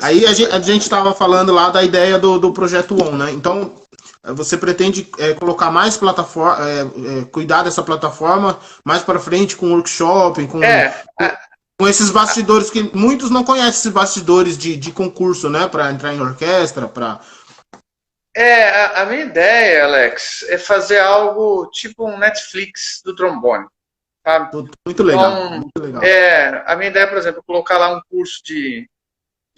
Aí a gente estava falando lá da ideia do projeto ON, né? Então, você pretende colocar mais plataforma, cuidar dessa plataforma mais para frente com workshop, com esses bastidores que muitos não conhecem, esses bastidores de concurso, né? Para entrar em orquestra, para... A minha ideia, Alex, é fazer algo tipo um Netflix do trombone, sabe? Muito legal, Então, muito legal. a minha ideia, por exemplo, é colocar lá um curso de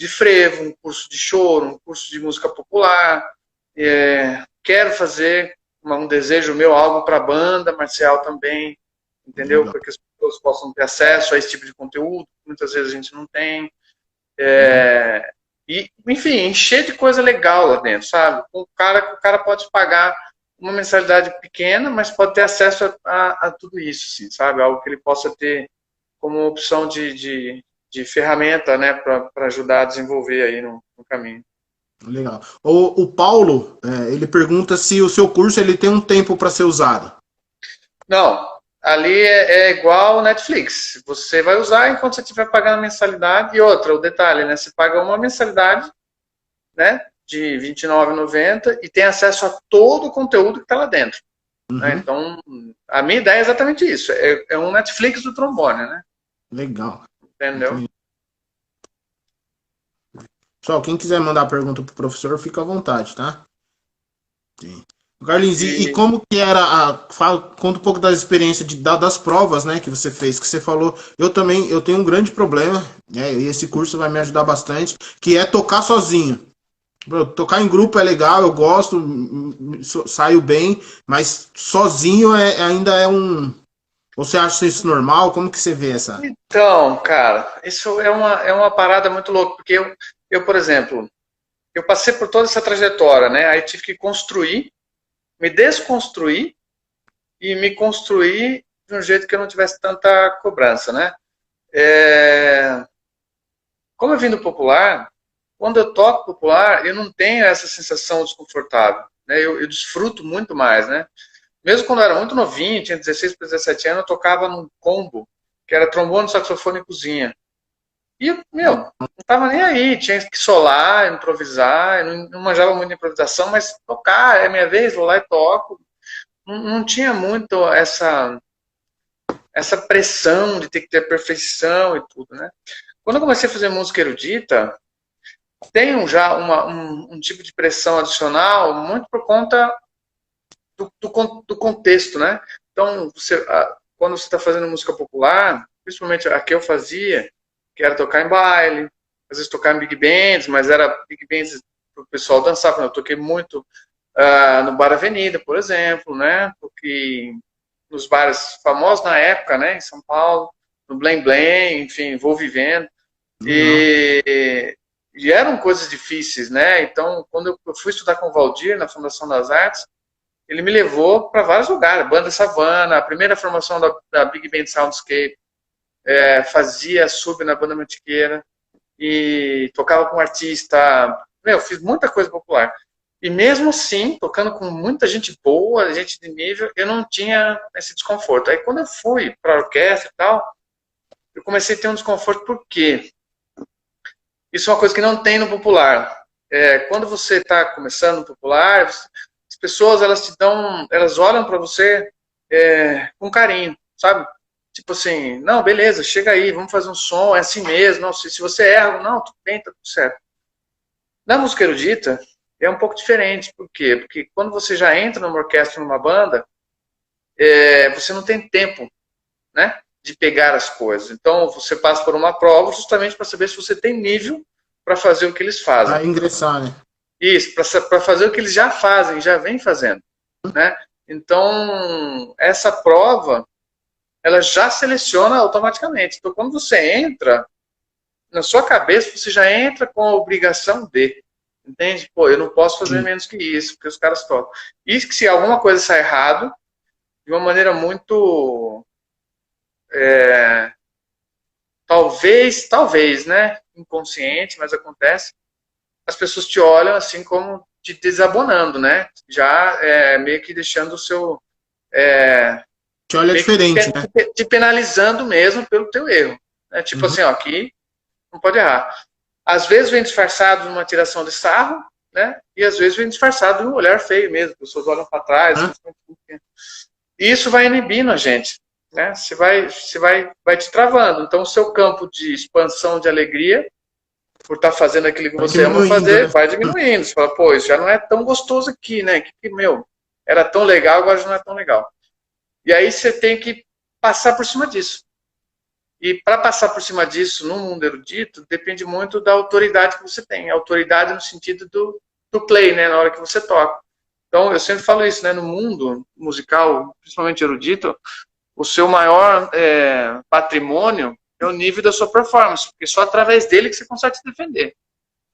frevo, um curso de choro, um curso de música popular. Quero fazer um desejo meu, algo para a banda marcial também, entendeu? Legal. Para que as pessoas possam ter acesso a esse tipo de conteúdo, que muitas vezes a gente não tem. E, enfim, encher de coisa legal lá dentro, sabe? O cara pode pagar uma mensalidade pequena, mas pode ter acesso a tudo isso, assim, sabe? Algo que ele possa ter como opção de ferramenta, né, para ajudar a desenvolver aí no caminho. Legal. O Paulo, ele pergunta se o seu curso ele tem um tempo para ser usado. Não, ali é igual Netflix. Você vai usar enquanto você estiver pagando a mensalidade. E outra, o detalhe, né? Você paga uma mensalidade, né, de R$ 29,90 e tem acesso a todo o conteúdo que está lá dentro. Né? Então, a minha ideia é exatamente isso. É um Netflix do trombone, né? Legal. Entendeu? Entendi. Pessoal, quem quiser mandar pergunta pro professor, fica à vontade, tá? Sim. Carlinhos, e como que era conta um pouco da experiência das provas, né, que você fez, que você falou, eu tenho um grande problema, né, e esse curso vai me ajudar bastante, que é tocar sozinho. Tocar em grupo é legal, eu gosto, saio bem, mas sozinho ainda é um... Você acha isso normal? Como que você vê essa... Então, cara, isso é uma parada muito louca, porque eu, por exemplo, eu passei por toda essa trajetória, né? Aí tive que construir, me desconstruir e me construir de um jeito que eu não tivesse tanta cobrança, né? Como eu vim do popular, quando eu toco popular, eu não tenho essa sensação desconfortável, né? Eu desfruto muito mais, né? Mesmo quando eu era muito novinho, tinha 16 para 17 anos, eu tocava num combo, que era trombone, saxofone e cozinha. E, não tava nem aí, tinha que solar, improvisar, eu não manjava muito de improvisação, mas tocar, é minha vez, vou lá e toco. Não tinha muito essa pressão de ter que ter perfeição e tudo, né? Quando eu comecei a fazer música erudita, tem já um tipo de pressão adicional, muito por conta do contexto, né? Então, quando você está fazendo música popular, principalmente a que eu fazia, que era tocar em baile, às vezes tocar em big bands, mas era big bands para o pessoal dançar. Eu toquei muito no Bar Avenida, por exemplo, né? Porque nos bares famosos na época, né? Em São Paulo, no Blém Blém, enfim, vou vivendo. E eram coisas difíceis, né? Então, quando eu fui estudar com o Valdir na Fundação das Artes, ele me levou para vários lugares, Banda Savana, a primeira formação da Big Band Soundscape, fazia sub na Banda Mantiqueira e tocava com um artista, fiz muita coisa popular. E mesmo assim, tocando com muita gente boa, gente de nível, eu não tinha esse desconforto. Aí quando eu fui para a orquestra e tal, eu comecei a ter um desconforto, por quê? Isso é uma coisa que não tem no popular. Quando você está começando no popular, as pessoas elas olham para você com carinho, sabe? Tipo assim, não, beleza, chega aí, vamos fazer um som, é assim mesmo, não, se você erra, não, tudo bem, tá tudo certo. Na música erudita, é um pouco diferente, por quê? Porque quando você já entra numa orquestra, numa banda, você não tem tempo, né, de pegar as coisas. Então, você passa por uma prova justamente para saber se você tem nível para fazer o que eles fazem. Para ingressar, né? Isso, para fazer o que eles já fazem, já vem fazendo, né? Então, essa prova, ela já seleciona automaticamente. Então, quando você entra, na sua cabeça, você já entra com a obrigação de, entende? Pô, eu não posso fazer menos que isso, porque os caras tocam. E que se alguma coisa sai errado, de uma maneira muito... talvez, né? Inconsciente, mas acontece. As pessoas te olham assim como te desabonando, né? Já meio que deixando o seu... te olha diferente, né? Te penalizando mesmo pelo teu erro. Né? Tipo assim, ó, aqui não pode errar. Às vezes vem disfarçado numa tiração de sarro, né? E às vezes vem disfarçado num olhar feio mesmo, as pessoas olham para trás. E isso vai inibindo a gente, né? Vai te travando. Então, o seu campo de expansão de alegria, por estar fazendo aquilo que você ama fazer, né? Vai diminuindo. Você fala, pô, isso já não é tão gostoso aqui, né? Meu, era tão legal, agora já não é tão legal. E aí você tem que passar por cima disso. E para passar por cima disso no mundo erudito, depende muito da autoridade que você tem. Autoridade no sentido do play, né? Na hora que você toca. Então, eu sempre falo isso, né? No mundo musical, principalmente erudito, o seu maior patrimônio é o nível da sua performance, porque só através dele que você consegue se defender,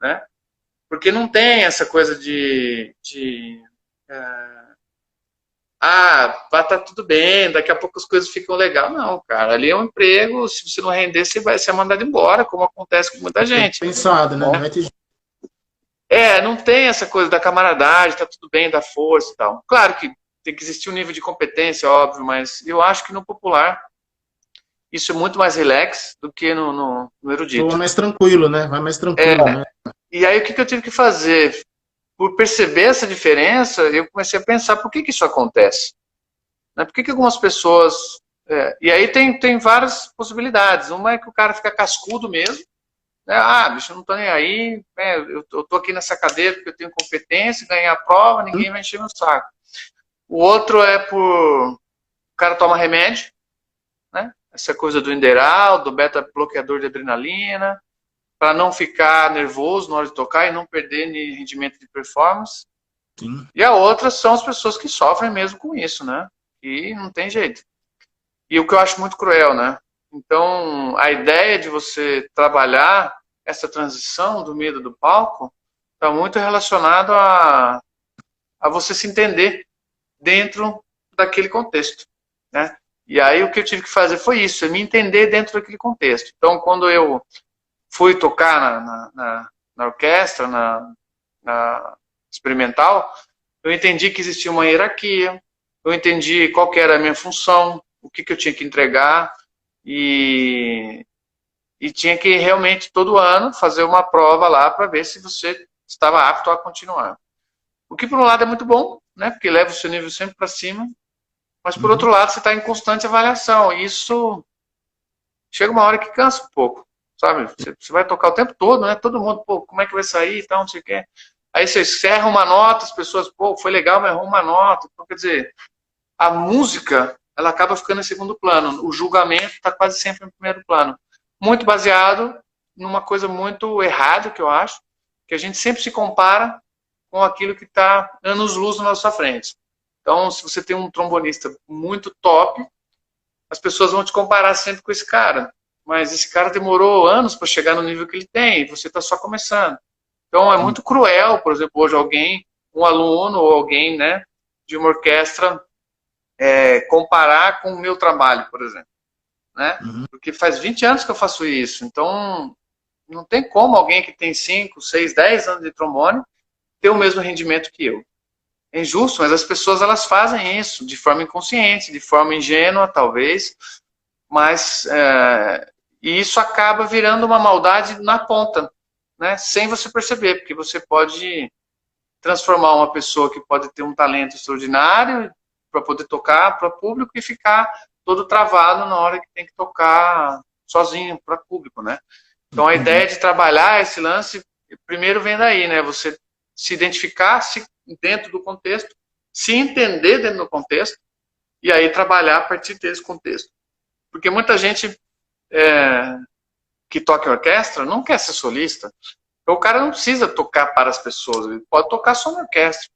né? Porque não tem essa coisa vai tá tudo bem, daqui a pouco as coisas ficam legal. Não, cara, ali é um emprego, se você não render, você vai ser mandado embora, como acontece com muita gente. Pensado, né? Não tem essa coisa da camaradagem, tá tudo bem, da força e tal. Claro que tem que existir um nível de competência, óbvio, mas eu acho que no popular isso é muito mais relax do que no erudito. Vai mais tranquilo, né? Vai mais tranquilo, né? E aí o que eu tive que fazer? Por perceber essa diferença, eu comecei a pensar por que isso acontece. Né? Por que algumas pessoas... E aí tem várias possibilidades. Uma é que o cara fica cascudo mesmo. Né? Bicho, eu não tô nem aí. Eu tô aqui nessa cadeira porque eu tenho competência, ganhei a prova, ninguém vai encher meu saco. O outro é o cara toma remédio, né? Essa coisa do Inderal, do beta-bloqueador de adrenalina, para não ficar nervoso na hora de tocar e não perder rendimento de performance. Sim. E a outra são as pessoas que sofrem mesmo com isso, né? E não tem jeito. E o que eu acho muito cruel, né? Então, a ideia de você trabalhar essa transição do medo do palco está muito relacionado a você se entender dentro daquele contexto, né? E aí o que eu tive que fazer foi isso, me entender dentro daquele contexto. Então, quando eu fui tocar na orquestra, na experimental, eu entendi que existia uma hierarquia, eu entendi qual que era a minha função, o que eu tinha que entregar, e tinha que realmente, todo ano, fazer uma prova lá para ver se você estava apto a continuar. O que, por um lado, é muito bom, né? Porque leva o seu nível sempre para cima, mas, por outro lado, você está em constante avaliação, e isso chega uma hora que cansa um pouco. Sabe? Você vai tocar o tempo todo, né? Todo mundo, pô, como é que vai sair e tal, não sei o quê. Aí você erra uma nota, as pessoas, pô, foi legal, mas errou uma nota. Então, quer dizer, a música, ela acaba ficando em segundo plano. O julgamento está quase sempre em primeiro plano. Muito baseado numa coisa muito errada, que eu acho, que a gente sempre se compara com aquilo que está anos-luz na nossa frente. Então, se você tem um trombonista muito top, as pessoas vão te comparar sempre com esse cara. Mas esse cara demorou anos para chegar no nível que ele tem, e você está só começando. Então é muito cruel, por exemplo, hoje um aluno ou alguém, né, de uma orquestra comparar com o meu trabalho, por exemplo. Né? Porque faz 20 anos que eu faço isso, então não tem como alguém que tem 5, 6, 10 anos de trombone ter o mesmo rendimento que eu. É injusto, mas as pessoas elas fazem isso de forma inconsciente, de forma ingênua, talvez, mas e isso acaba virando uma maldade na ponta, né? Sem você perceber, porque você pode transformar uma pessoa que pode ter um talento extraordinário para poder tocar para o público e ficar todo travado na hora que tem que tocar sozinho para o público, né? Então a ideia de trabalhar esse lance primeiro vem daí, né? Você se identificar dentro do contexto, se entender dentro do contexto e aí trabalhar a partir desse contexto. Porque muita gente que toca em orquestra não quer ser solista. Então, o cara não precisa tocar para as pessoas, ele pode tocar só na orquestra.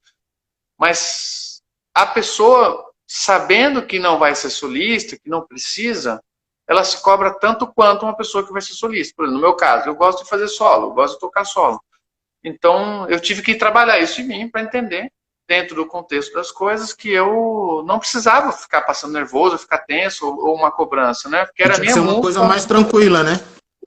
Mas a pessoa, sabendo que não vai ser solista, que não precisa, ela se cobra tanto quanto uma pessoa que vai ser solista. Por exemplo, no meu caso, eu gosto de fazer solo, eu gosto de tocar solo. Então, eu tive que trabalhar isso em mim para entender, dentro do contexto das coisas, que eu não precisava ficar passando nervoso, ficar tenso ou uma cobrança, né? Porque era a minha música. Uma coisa mais tranquila, né?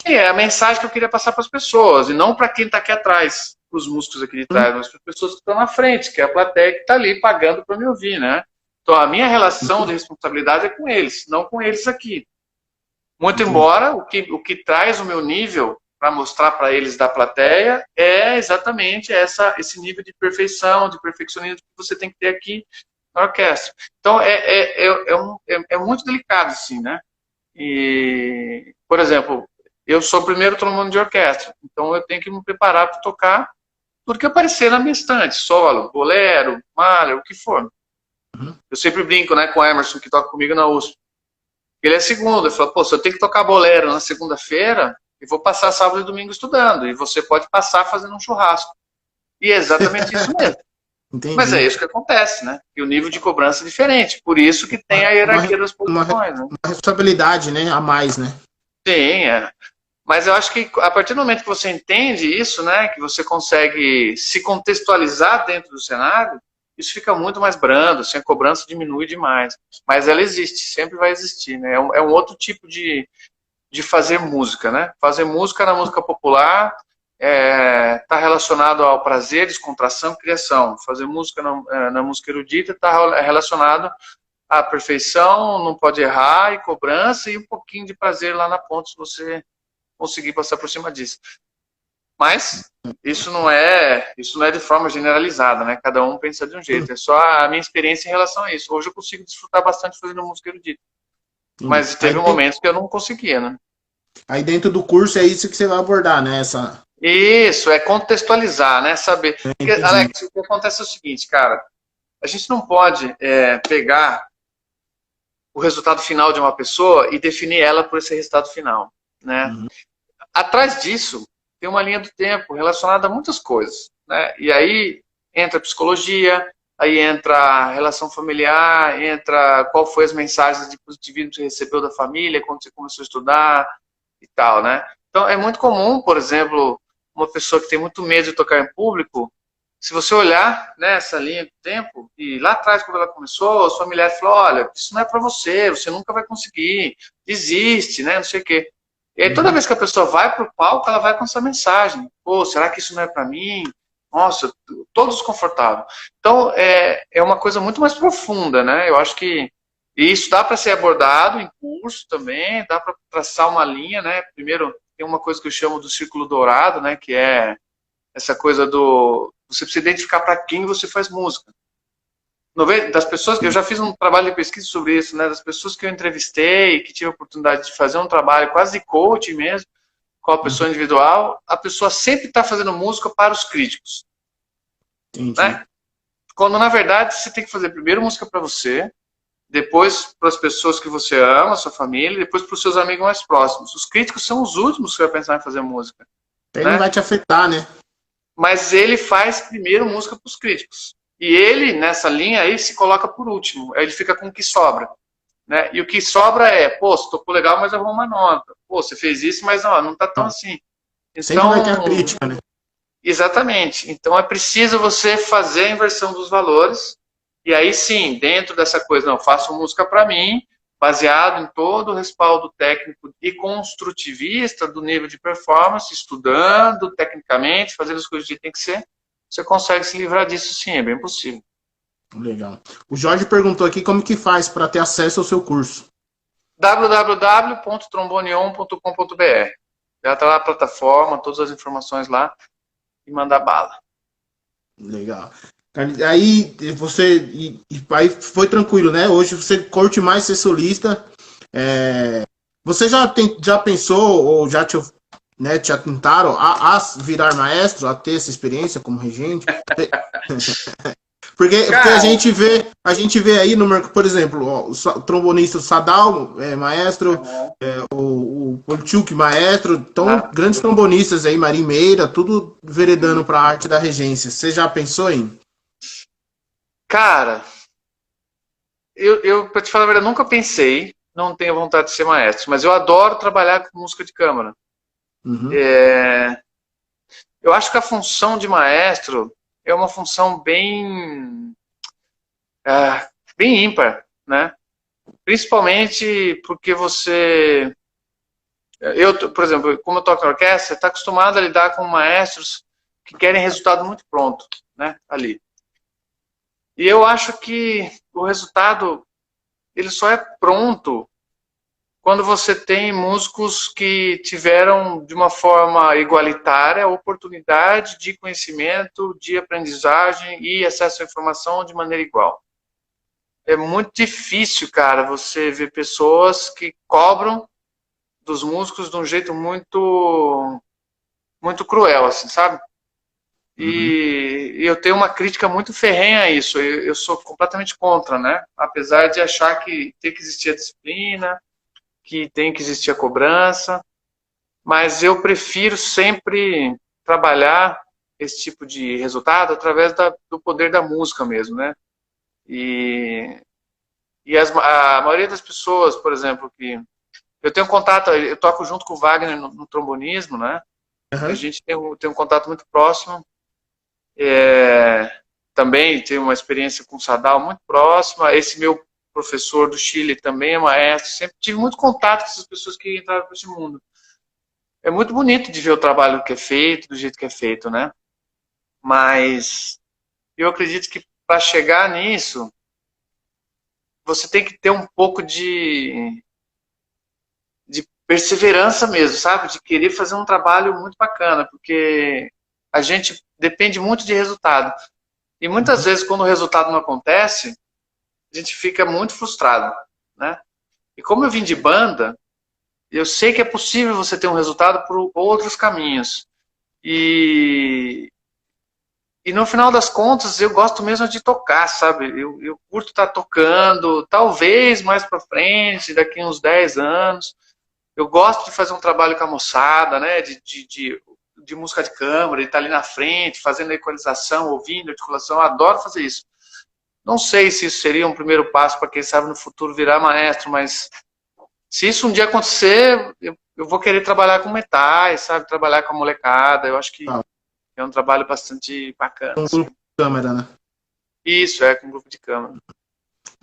É a mensagem que eu queria passar para as pessoas, e não para quem está aqui atrás, para os músicos aqui de trás, mas para as pessoas que estão na frente, que é a plateia que está ali pagando para me ouvir, né? Então, a minha relação de responsabilidade é com eles, não com eles aqui. Muito embora o que traz o meu nível para mostrar para eles da plateia é exatamente esse nível de perfeição, de perfeccionismo que você tem que ter aqui na orquestra. Então, é muito delicado, assim, né? E, por exemplo, eu sou o primeiro trombone de orquestra, então eu tenho que me preparar para tocar tudo que aparecer na minha estante, solo, bolero, Mahler, o que for. Uhum. Eu sempre brinco, né, com o Emerson, que toca comigo na USP. Ele é segundo, ele falou, pô, se eu tenho que tocar bolero na segunda-feira, eu vou passar sábado e domingo estudando, e você pode passar fazendo um churrasco. E é exatamente isso mesmo. Entendi. Mas é isso que acontece, né? E o nível de cobrança é diferente. Por isso que tem a hierarquia das posições. Né? Uma responsabilidade, né? A mais, né? Sim, é. Mas eu acho que a partir do momento que você entende isso, né? Que você consegue se contextualizar dentro do cenário, isso fica muito mais brando, assim, a cobrança diminui demais. Mas ela existe, sempre vai existir, né? É um outro tipo de fazer música, né? Fazer música na música popular está relacionado ao prazer, descontração, criação. Fazer música na música erudita está relacionado à perfeição, não pode errar, e cobrança, e um pouquinho de prazer lá na ponta, se você conseguir passar por cima disso. Mas isso não é de forma generalizada, né? Cada um pensa de um jeito. É só a minha experiência em relação a isso. Hoje eu consigo desfrutar bastante fazendo música erudita. Mas teve momentos que eu não conseguia, né? Aí dentro do curso é isso que você vai abordar, né? Isso, é contextualizar, né? Saber. Porque, Alex, o que acontece é o seguinte, cara. A gente não pode pegar o resultado final de uma pessoa e definir ela por esse resultado final, né? Uhum. Atrás disso, tem uma linha do tempo relacionada a muitas coisas, né? E aí entra a psicologia, aí entra a relação familiar, entra qual foi as mensagens de positivismo que você recebeu da família quando você começou a estudar e tal, né? Então, é muito comum, por exemplo, uma pessoa que tem muito medo de tocar em público, se você olhar nessa linha do tempo, e lá atrás, quando ela começou, os familiares falaram, olha, isso não é para você nunca vai conseguir, desiste, né, não sei o quê. E aí, toda vez que a pessoa vai para o palco, ela vai com essa mensagem, pô, será que isso não é para mim? Nossa, todo desconfortável. Então, é uma coisa muito mais profunda, né, eu acho que isso dá para ser abordado em curso também, dá para traçar uma linha, né, primeiro, tem uma coisa que eu chamo do círculo dourado, né, que é essa coisa do você precisa identificar para quem você faz música. Das pessoas, eu já fiz um trabalho de pesquisa sobre isso, né? Das pessoas que eu entrevistei, que tive a oportunidade de fazer um trabalho quase de coaching mesmo, com a pessoa individual, a pessoa sempre está fazendo música para os críticos. Né? Quando, na verdade, você tem que fazer primeiro música para você, depois para as pessoas que você ama, sua família, depois para os seus amigos mais próximos. Os críticos são os últimos que vai pensar em fazer música. Ele não vai te afetar, né? Mas ele faz primeiro música para os críticos. E ele, nessa linha aí, se coloca por último. Aí ele fica com o que sobra. Né? E o que sobra é, pô, você tocou legal, mas errou uma nota. Pô, você fez isso, mas não tá tão assim. Então, sempre vai ter a crítica, né? Exatamente. Então é preciso você fazer a inversão dos valores. E aí sim, dentro dessa coisa, não, faço música para mim, baseado em todo o respaldo técnico e construtivista do nível de performance, estudando tecnicamente, fazendo as coisas que tem que ser, você consegue se livrar disso sim, é bem possível. Legal. O Jorge perguntou aqui como que faz para ter acesso ao seu curso. www.tromboneon.com.br. Já está lá a plataforma, todas as informações lá, e manda bala. Legal. Aí aí foi tranquilo, né? Hoje você curte mais ser solista. Você já pensou ou já te atentaram a virar maestro, a ter essa experiência como regente? porque a gente vê aí no mercado, por exemplo, o trombonista Sadal, maestro, o Polchuk, maestro, então grandes trombonistas aí, Marim Meira, tudo veredando para a arte da regência. Você já pensou em? Cara, eu para te falar a verdade, nunca pensei, não tenho vontade de ser maestro, mas eu adoro trabalhar com música de câmara. Uhum. Eu acho que a função de maestro é uma função bem ímpar, né? Principalmente porque por exemplo, como eu toco na orquestra, está acostumado a lidar com maestros que querem resultado muito pronto, né? Ali. E eu acho que o resultado ele só é pronto quando você tem músicos que tiveram, de uma forma igualitária, a oportunidade de conhecimento, de aprendizagem e acesso à informação de maneira igual. É muito difícil, cara, você ver pessoas que cobram dos músicos de um jeito muito cruel, assim, sabe? Uhum. E eu tenho uma crítica muito ferrenha a isso. Eu sou completamente contra, né? Apesar de achar que tem que existir a disciplina, que tem que existir a cobrança, mas eu prefiro sempre trabalhar esse tipo de resultado através do poder da música mesmo, né? E, a maioria das pessoas, por exemplo, que eu tenho contato, eu toco junto com o Wagner no trombonismo, né? A Uhum. gente tem um contato muito próximo. É, também tenho uma experiência com o Sadal muito próxima. Esse meu professor do Chile também é maestro. Sempre tive muito contato com essas pessoas que entraram para esse mundo. É muito bonito de ver o trabalho que é feito, do jeito que é feito, né? Mas eu acredito que para chegar nisso, você tem que ter um pouco de perseverança mesmo, sabe? De querer fazer um trabalho muito bacana, porque a gente depende muito de resultado. E muitas Uhum. vezes, quando o resultado não acontece, a gente fica muito frustrado, né? E como eu vim de banda, eu sei que é possível você ter um resultado por outros caminhos. E, e no final das contas, eu gosto mesmo de tocar, sabe? Eu curto estar tocando, talvez mais para frente, daqui uns 10 anos. Eu gosto de fazer um trabalho com a moçada, né? De música de câmara, de estar ali na frente, fazendo a equalização, ouvindo, articulação. Eu adoro fazer isso. Não sei se isso seria um primeiro passo para quem sabe no futuro virar maestro, mas se isso um dia acontecer, eu vou querer trabalhar com metais, sabe? Trabalhar com a molecada. Eu acho que Tá. é um trabalho bastante bacana, Um assim. grupo de câmera, né? Isso, é com um grupo de câmara.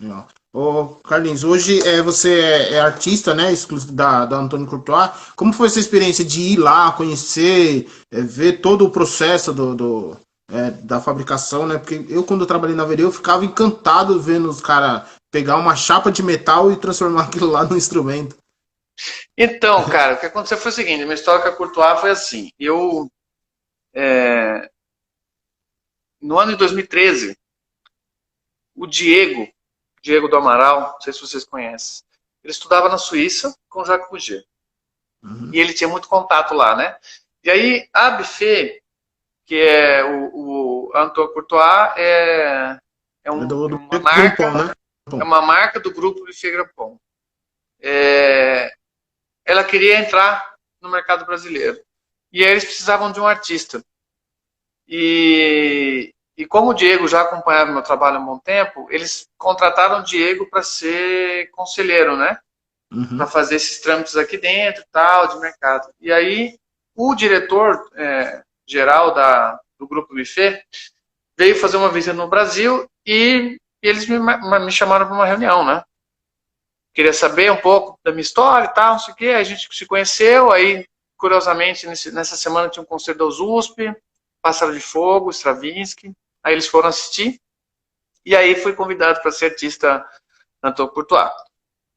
Legal. Ô, Carlinhos, hoje você é artista, né, exclusivo da Antônio Courtois. Como foi essa experiência de ir lá, conhecer, ver todo o processo da fabricação, né? Porque eu, quando eu trabalhei na Verê, eu ficava encantado vendo os caras pegar uma chapa de metal e transformar aquilo lá num instrumento. Então, cara, o que aconteceu foi o seguinte: minha história com a Courtois foi assim. No ano de 2013, o Diego do Amaral, não sei se vocês conhecem, ele estudava na Suíça com o Jacques Rouget. E Uhum. ele tinha muito contato lá, né? E aí, a Buffet, que é o Antoine Courtois, É do uma Groupon, marca, né? é uma marca do grupo Buffet Grapon. Ela queria entrar no mercado brasileiro. E aí eles precisavam de um artista. E como o Diego já acompanhava meu trabalho há um bom tempo, eles contrataram o Diego para ser conselheiro, né? Para Uhum. fazer esses trâmites aqui dentro, tal, de mercado. E aí o diretor geral do Grupo Buffet veio fazer uma visita no Brasil e eles me chamaram para uma reunião, né? Queria saber um pouco da minha história e tal, não sei o quê. A gente se conheceu, aí, curiosamente, nessa semana tinha um concerto da USP, Pássaro de Fogo, Stravinsky. Aí eles foram assistir, e aí fui convidado para ser artista Antônio Courtois.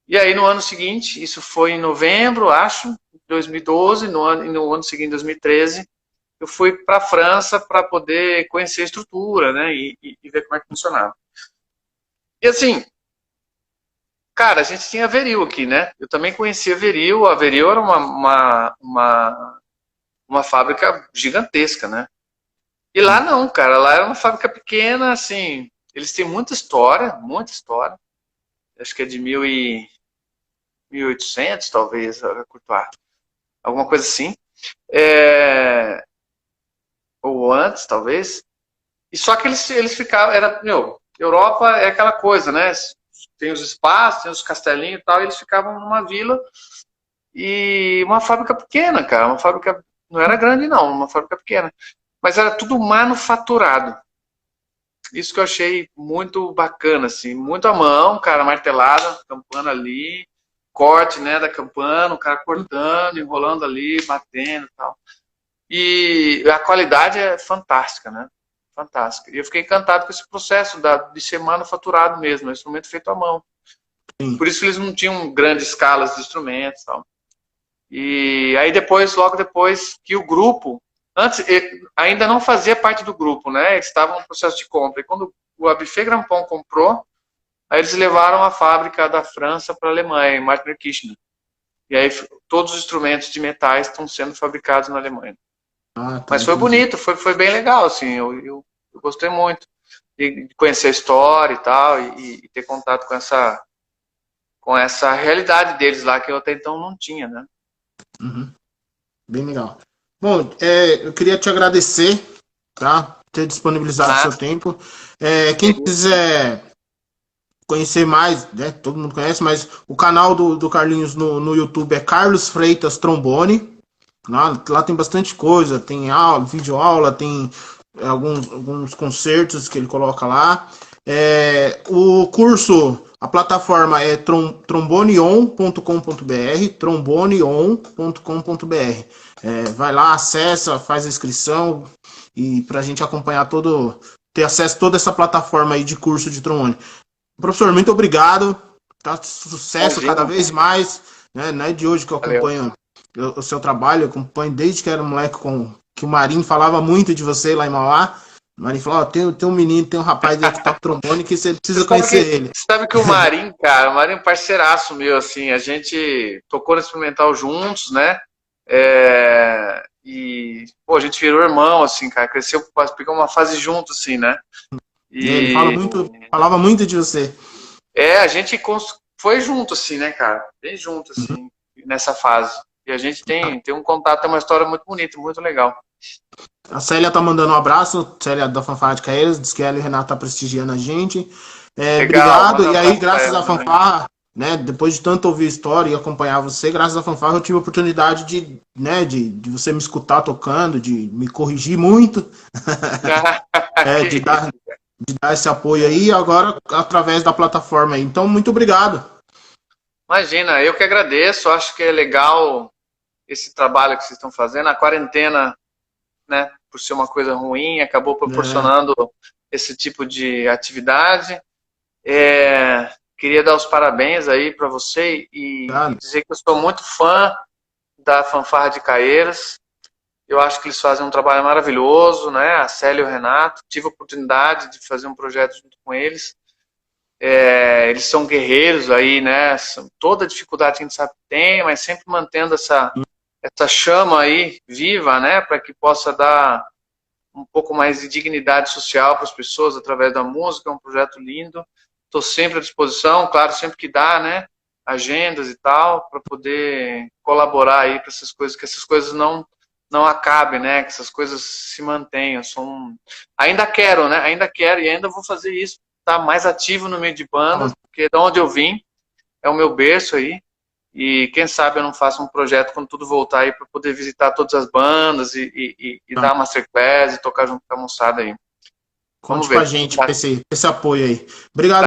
E aí, no ano seguinte, isso foi em novembro, acho, 2012, no ano seguinte, 2013, eu fui para a França para poder conhecer a estrutura, né, e ver como é que funcionava. E assim, cara, a gente tinha a Veril aqui, né? Eu também conhecia a Veril era uma fábrica gigantesca, né? E lá não, cara, lá era uma fábrica pequena, assim, eles têm muita história, muita história. Acho que é de 1800, talvez, a Courtois, alguma coisa assim. É, ou antes, talvez. E só que eles ficavam, Europa é aquela coisa, né? Tem os espaços, tem os castelinhos e tal, e eles ficavam numa vila e uma fábrica pequena, cara, uma fábrica, não era grande não, uma fábrica pequena, mas era tudo manufaturado. Isso que eu achei muito bacana, assim, muito à mão, cara, martelada, campana ali, corte, né, da campana, o cara cortando, enrolando ali, batendo e tal. E a qualidade é fantástica, né? Fantástica. E eu fiquei encantado com esse processo de ser manufaturado mesmo, é um instrumento feito à mão. Sim. Por isso eles não tinham grandes escalas de instrumentos e tal. E aí depois, logo depois que o grupo, antes ainda não fazia parte do grupo, né? Eles estavam no processo de compra. E quando o Buffet Grampon comprou, aí eles levaram a fábrica da França para a Alemanha, em Markirchen. E aí todos os instrumentos de metais estão sendo fabricados na Alemanha. Ah, tá, Mas foi entendi. bonito, foi bem legal, assim, eu gostei muito de conhecer a história e tal, e ter contato com essa realidade deles lá, que eu até então não tinha, né? Uhum. Bem legal. Bom, eu queria te agradecer, tá? Por ter disponibilizado o seu Mas, tempo. Quem quiser conhecer mais, né? Todo mundo conhece, mas o canal do Carlinhos no YouTube é Carlos Freitas Trombone. Lá tem bastante coisa, tem aula, vídeo aula, tem alguns concertos que ele coloca lá. O curso, a plataforma é tromboneon.com.br, tromboneon.com.br. Vai lá, acessa, faz a inscrição e para a gente acompanhar ter acesso a toda essa plataforma aí de curso de trombone. Professor, muito obrigado. Tá sucesso cada imagina, vez mais. Né? Não é de hoje que eu valeu. acompanho o seu trabalho, eu acompanho desde que era moleque que o Marinho falava muito de você lá em Mauá. O Marinho falou, tem um menino, tem um rapaz aí que toca trombone que você precisa conhecer ele. Você sabe que o Marinho, cara, o Marinho é um parceiraço meu, assim, a gente tocou no experimental juntos, né? E, pô, a gente virou irmão, assim, cara, cresceu, pegou uma fase junto, assim, né? Ele E falava muito de você. a gente foi junto, assim, né, cara? Bem junto, assim, nessa fase. E a gente tem um contato, tem uma história muito bonita, muito legal. A Célia tá mandando um abraço, Célia da Fanfarra de Caeiras, diz que ela e o Renato tá prestigiando a gente. Legal, Obrigado. manda um E aí, abraço pra graças ela à também. Fanfarra, né, depois de tanto ouvir história e acompanhar você, graças à Fanfarra eu tive a oportunidade de você me escutar tocando, de me corrigir muito, é, de Que dar, isso. de dar esse apoio aí, agora através da plataforma aí. Então, muito obrigado. Imagina, eu que agradeço, acho que é legal esse trabalho que vocês estão fazendo. A quarentena, né, por ser uma coisa ruim, acabou É, proporcionando esse tipo de atividade. Queria dar os parabéns aí para você e tá, dizer que eu sou muito fã da Fanfarra de Caeiras. Eu acho que eles fazem um trabalho maravilhoso, né? A Célia e o Renato. Tive a oportunidade de fazer um projeto junto com eles. Eles são guerreiros aí, né? Toda a dificuldade que a gente sabe que tem, mas sempre mantendo essa chama aí viva, né? Para que possa dar um pouco mais de dignidade social para as pessoas através da música. É um projeto lindo. Estou sempre à disposição, claro, sempre que dá, né? Agendas e tal, para poder colaborar aí para essas coisas, que essas coisas não acabem, né? Que essas coisas se mantenham. Ainda quero, né? Ainda quero e ainda vou fazer isso, estar mais ativo no meio de bandas, porque de onde eu vim é o meu berço aí. E quem sabe eu não faço um projeto quando tudo voltar aí para poder visitar todas as bandas e tá. dar masterclass e tocar junto com a moçada aí. Vamos Conte com a ver. gente com esse apoio aí. Obrigado.